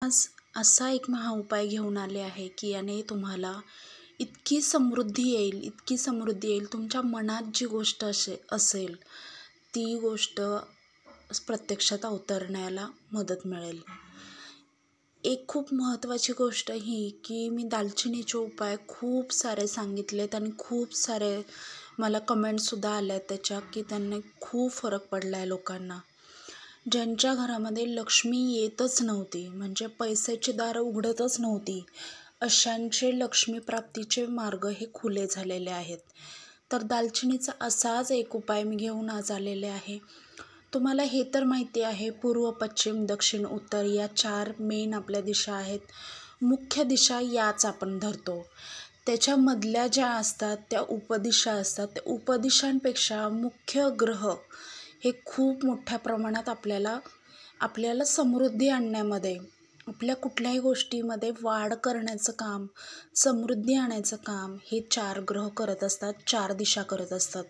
आज असा एक महाउपाय घेऊन आले आहे की याने तुम्हाला इतकी समृद्धी येईल, इतकी समृद्धी येईल. तुमच्या मनात जी गोष्ट असेल ती गोष्ट प्रत्यक्षात अवतरण्याला मदत मिळेल. एक खूप महत्त्वाची गोष्ट ही की मी दालचिनीचे उपाय खूप सारे सांगितलेत आणि खूप सारे मला कमेंटसुद्धा आल्या आहेत त्याच्या, की त्यांनी खूप फरक पडला आहे लोकांना. ज्यांच्या घरामध्ये लक्ष्मी येतच नव्हती, म्हणजे पैशाची दारं उघडतच नव्हती, अशांचे लक्ष्मी प्राप्तीचे मार्ग हे खुले झालेले आहेत. तर दालचिनीचा असाच एक उपाय मी घेऊन आज आलेले आहे. तुम्हाला हे तर माहिती आहे, पूर्व, पश्चिम, दक्षिण, उत्तर या 4 मेन आपल्या दिशा आहेत. मुख्य दिशा याच आपण धरतो. त्याच्यामधल्या ज्या असतात त्या उपदिशा असतात. त्या उपदिशांपेक्षा मुख्य ग्रह हे खूप मोठ्या प्रमाणात आपल्याला समृद्धी आणण्यामध्ये, आपल्या कुठल्याही गोष्टीमध्ये वाढ करण्याचं काम, समृद्धी आणायचं काम हे 4 ग्रह करत असतात, 4 दिशा करत असतात.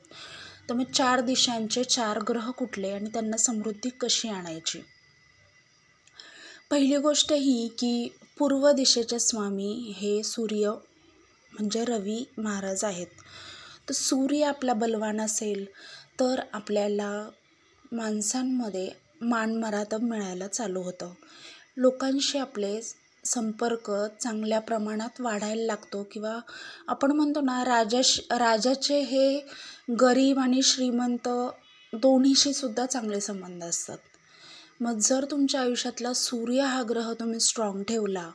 तर मग 4 दिशांचे 4 ग्रह कुठले आणि त्यांना समृद्धी कशी आणायची? पहिली गोष्ट ही की पूर्व दिशेचे स्वामी हे सूर्य म्हणजे रवी महाराज आहेत. तर सूर्य आपला बलवान असेल तर आपल्याला माणसांमध्ये मानमरातब मिळायला चालू होतं. लोकांशी आपले संपर्क चांगल्या प्रमाणात वाढायला लागतो, किंवा आपण म्हणतो ना, राजाचे हे गरीब आणि श्रीमंत दोन्हीशी सुद्धा चांगले संबंध असतात. मग जर तुमच्या आयुष्यातला सूर्य हा ग्रह तुम्ही स्ट्रॉंग ठेवला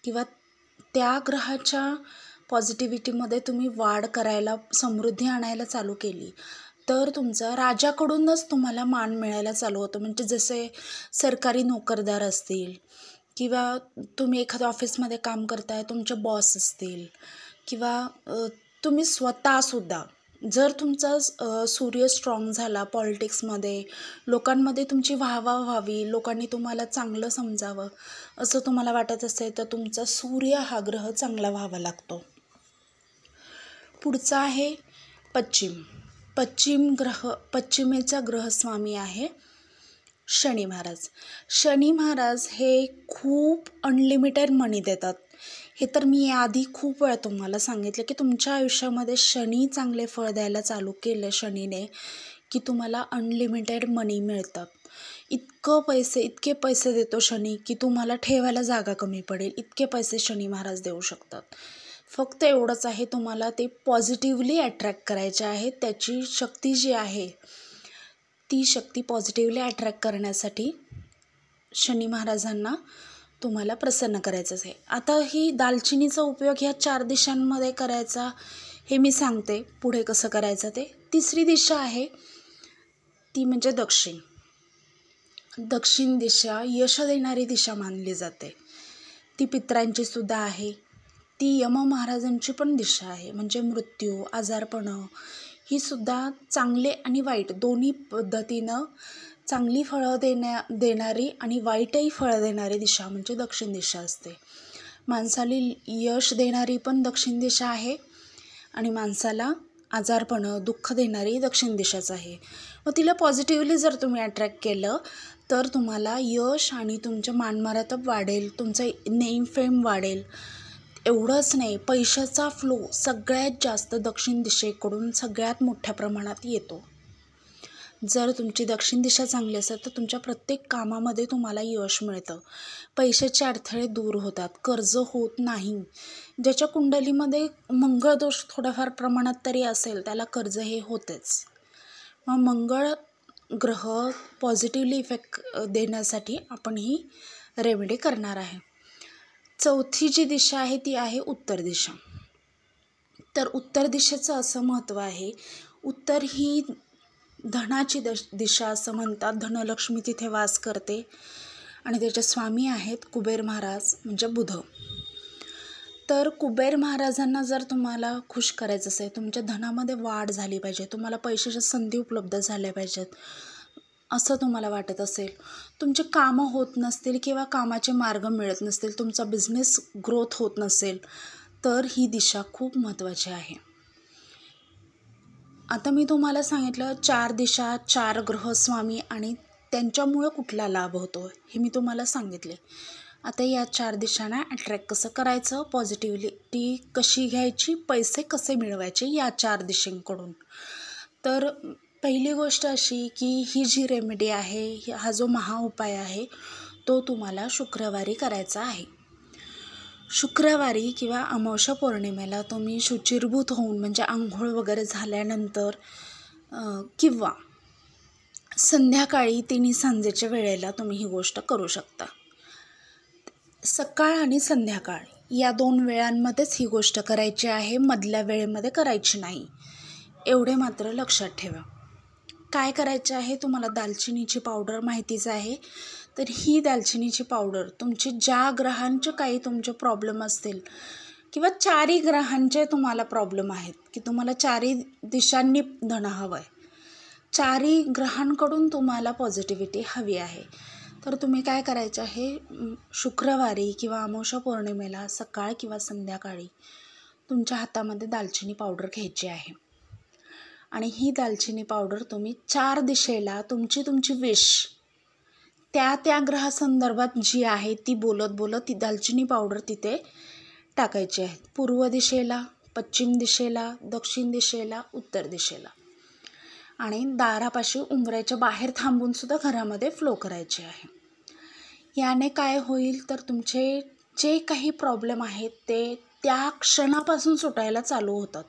किंवा त्या ग्रहाच्या पॉझिटिव्हिटीमध्ये तुम्ही वाढ करायला, समृद्धी आणायला चालू केली, तर तुमचा राजाकडूनच तुम्हाला मान मिळायला चालू होतं. म्हणजे जसे सरकारी नोकरदार असतील किंवा तुम्ही एखाद्या ऑफिसमध्ये काम करताय, तुमचे बॉस असतील किंवा तुम्ही स्वतःसुद्धा, जर तुमचा सूर्य स्ट्रॉंग झाला पॉलिटिक्समध्ये, लोकांमध्ये तुमची वाहवा व्हावी, लोकांनी तुम्हाला चांगलं समजावं असं तुम्हाला वाटत असेल, तर तुमचा सूर्य हा ग्रह चांगला व्हावा लागतो. पुढचा आहे पश्चिम. पश्चिमेचा ग्रहस्वामी आहे शनी महाराज. शनी महाराज हे खूप अनलिमिटेड मनी देतात. हे तर मी याआधी खूप वेळा तुम्हाला सांगितलं की तुमच्या आयुष्यामध्ये शनी चांगले फळ द्यायला चालू केलं शनीने की तुम्हाला अनलिमिटेड मनी मिळतात. इतके पैसे देतो शनी की तुम्हाला ठेवायला जागा कमी पडेल, इतके पैसे शनी महाराज देऊ शकतात. फक्त एवढंच आहे, तुम्हाला ते पॉझिटिव्हली अट्रॅक्ट करायचे आहे. त्याची शक्ती जी आहे ती शक्ती पॉझिटिव्हली अट्रॅक्ट करण्यासाठी शनी महाराजांना तुम्हाला प्रसन्न करायचंच आहे. आता ही दालचिनीचा उपयोग ह्या 4 दिशांमध्ये करायचा हे मी सांगते, पुढे कसं करायचं ते. तिसरी दिशा आहे ती म्हणजे दक्षिण. दक्षिण दिशा यश देणारी दिशा मानली जाते. ती पितरांची सुद्धा आहे. ती यम महाराजांची पण दिशा आहे. म्हणजे मृत्यू, आजारपणं ही सुद्धा चांगले आणि वाईट दोन्ही पद्धतीनं चांगली फळं देणारी आणि वाईटही फळं देणारी दिशा म्हणजे दक्षिण दिशा असते. माणसाला यश देणारी पण दक्षिण दिशा आहे आणि माणसाला आजारपणं, दुःख देणारी दक्षिण दिशाच आहे. मग तिला पॉझिटिव्हली जर तुम्ही अट्रॅक्ट केलं तर तुम्हाला यश आणि तुमचं मानमरातब वाढेल, तुमचं नेम फेम वाढेल. एवढंच नाही, पैशाचा फ्लो सगळ्यात जास्त दक्षिण दिशेकडून सगळ्यात मोठ्या प्रमाणात येतो. जर तुमची दक्षिण दिशा चांगली असेल तर तुमच्या प्रत्येक कामामध्ये तुम्हाला यश मिळतं, पैशाचे अडथळे दूर होतात, कर्ज होत नाही. ज्याच्या कुंडलीमध्ये मंगळ दोष थोड्याफार प्रमाणात तरी असेल त्याला कर्ज हे होतेच. मग मंगळ ग्रह पॉझिटिव्हली इफेक्ट देण्यासाठी आपण ही रेमेडी करणार आहे. चौथी जी दिशा आहे ती आहे उत्तर दिशा. तर उत्तर दिशेचं असं महत्त्व आहे, उत्तर ही धनाची दिशा असं म्हणतात. धनलक्ष्मी तिथे वास करते आणि त्याचे स्वामी आहेत कुबेर महाराज म्हणजे बुध. तर कुबेर महाराजांना जर तुम्हाला खुश करायचं असेल, तुमच्या धनामध्ये वाढ झाली पाहिजे, तुम्हाला पैशाच्या संधी उपलब्ध झाल्या पाहिजेत असं तुम्हाला वाटत असेल, तुमचे कामं होत नसतील किंवा कामाचे मार्ग मिळत नसतील, तुमचा बिझनेस ग्रोथ होत नसेल, तर ही दिशा खूप महत्त्वाची आहे. आता मी तुम्हाला सांगितलं 4 दिशा, 4 ग्रहस्वामी आणि त्यांच्यामुळं कुठला लाभ होतो हे मी तुम्हाला सांगितले. आता या 4 दिशांना अट्रॅक्ट कसं करायचं, पॉझिटिव्हिटी कशी घ्यायची, पैसे कसे मिळवायचे या 4 दिशांकडून. तर पहिली गोष्ट अशी की ही जी रेमेडी आहे, हा जो महाउपाय आहे तो तुम्हाला शुक्रवारी करायचा आहे. शुक्रवारी किंवा अमावस्या पौर्णिमेला तुम्ही शुचिर्भूत होऊन म्हणजे आंघोळ वगैरे झाल्यानंतर किंवा संध्याकाळी 3 सांजेच्या वेळेला तुम्ही ही गोष्ट करू शकता. सकाळ आणि संध्याकाळ या 2 वेळांमध्येच ही गोष्ट करायची आहे, मधल्या वेळेमध्ये करायची नाही, एवढे मात्र लक्षात ठेवा. काय करायचे आहे, तुम्हाला दालचिनीची पावडर माहितीच आहे. तर ही दालचिनीची पावडर तुमची ज्या ग्रहांचे काही तुमचे प्रॉब्लेम असतील किंवा 4ही ग्रहांचे तुम्हाला प्रॉब्लेम आहेत की तुम्हाला 4ही दिशांनी धन हवं आहे, 4ही ग्रहांकडून तुम्हाला पॉझिटिव्हिटी हवी आहे, तर तुम्ही काय करायचं आहे, शुक्रवारी किंवा अमावस्या पौर्णिमेला सकाळ किंवा संध्याकाळी तुमच्या हातामध्ये दालचिनी पावडर घ्यायची आहे आणि ही दालचिनी पावडर तुम्ही 4 दिशेला तुमची विश त्या ग्रहासंदर्भात जी आहे ती बोलत ती दालचिनी पावडर तिथे टाकायची आहे. पूर्व दिशेला, पश्चिम दिशेला, दक्षिण दिशेला, उत्तर दिशेला आणि दारापाशी उंबऱ्याच्या बाहेर थांबून सुद्धा घरामध्ये फ्लो करायचे आहे. याने काय होईल तर तुमचे जे काही प्रॉब्लेम आहेत ते त्या क्षणापासून सुटायला चालू होतात.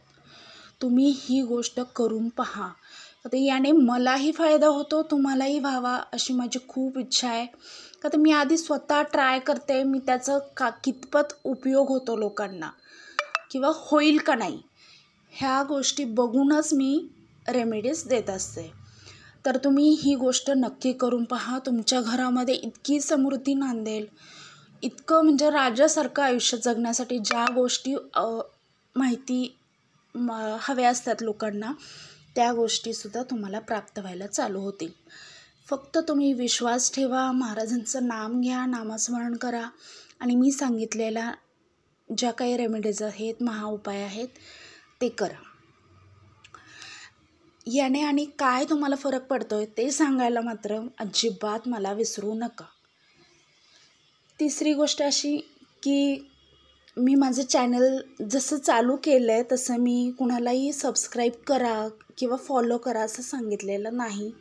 तुम्ही ही गोष्ट करून पहा. तर याने मलाही फायदा होतो, तुम्हालाही व्हावा अशी माझी खूप इच्छा आहे. का तर मी आधी स्वतः ट्राय करते, मी त्याचं कितपत उपयोग होतो लोकांना किंवा होईल का नाही ह्या गोष्टी बघूनच मी रेमेडीज देत असते. तर तुम्ही ही गोष्ट नक्की करून पहा. तुमच्या घरामध्ये इतकी समृद्धी नांदेल, इतकं म्हणजे राजासारखं आयुष्य जगण्यासाठी ज्या गोष्टी माहिती हव्या असतात लोकांना, त्या गोष्टीसुद्धा तुम्हाला प्राप्त व्हायला चालू होतील. फक्त तुम्ही विश्वास ठेवा, महाराजांचं नाम घ्या, नामस्मरण करा आणि मी सांगितलेल्या ज्या काही रेमेडीज आहेत, महाउपाय आहेत ते करा. याने आणि काय तुम्हाला फरक पडतोय ते सांगायला मात्र अजिबात मला विसरू नका. तिसरी गोष्ट अशी की मी माझं चॅनल जसं चालू केलं आहे तसं मी कुणालाही सबस्क्राईब करा किंवा फॉलो करा असं सांगितलेलं नाही.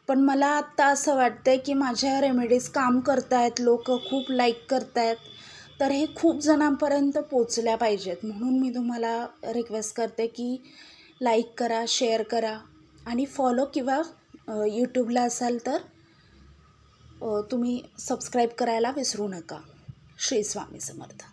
पण मला आत्ता असं वाटतं आहे की माझ्या रेमेडीज काम करत आहेत, लोक खूप लाईक करत आहेत, तर हे खूप जणांपर्यंत पोचल्या पाहिजेत. म्हणून मी तुम्हाला रिक्वेस्ट करते की लाईक करा, शेअर करा आणि फॉलो किंवा यूट्यूबला असाल तर तुम्ही सबस्क्राईब करायला विसरू नका. श्री स्वामी समर्थ.